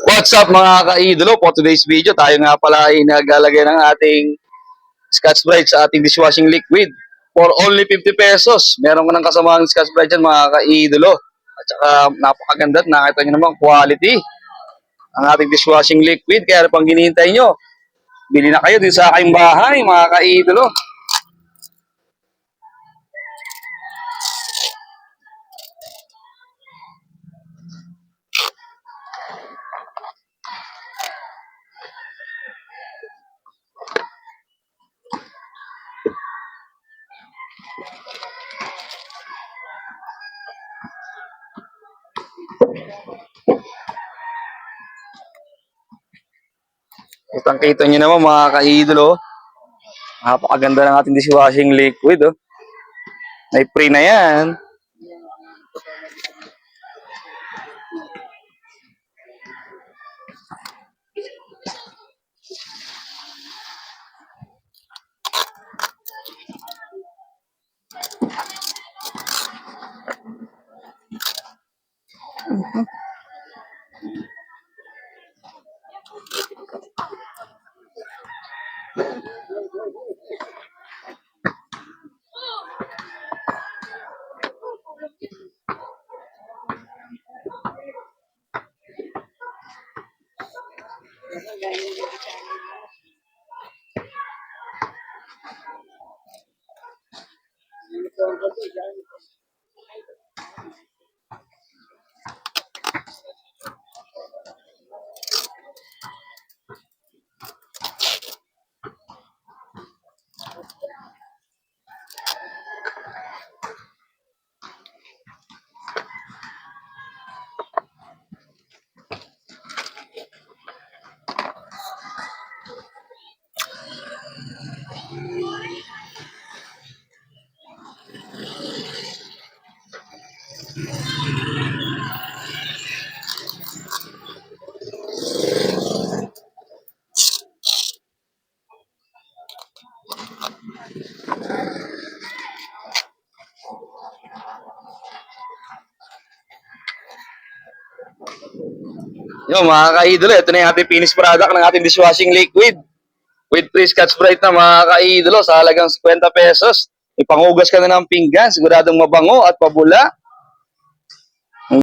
What's up mga ka-idolo? For today's video, tayo nga pala ay naglalagay ng ating Scotch Brite sa ating dishwashing liquid for only 50 pesos. Meron ka ng kasamang Scotch Brite dyan mga ka-idolo. At saka napakaganda at nakita nyo naman quality ang ating dishwashing liquid. Kaya pang ginihintay nyo, bili na kayo din sa aking bahay mga ka-idolo. Kitang-kita nyo naman mga ka-idolo. Napakaganda ng ating dishwashing liquid. Oh. May free na yan. Yung mga ka-idolo, ito na yung ating finished product ng ating dishwashing liquid. With free Scotch Brite na mga ka-idolo sa halagang 50 pesos. Ipangugas ka na ng pinggan, siguradong mabango at pabula.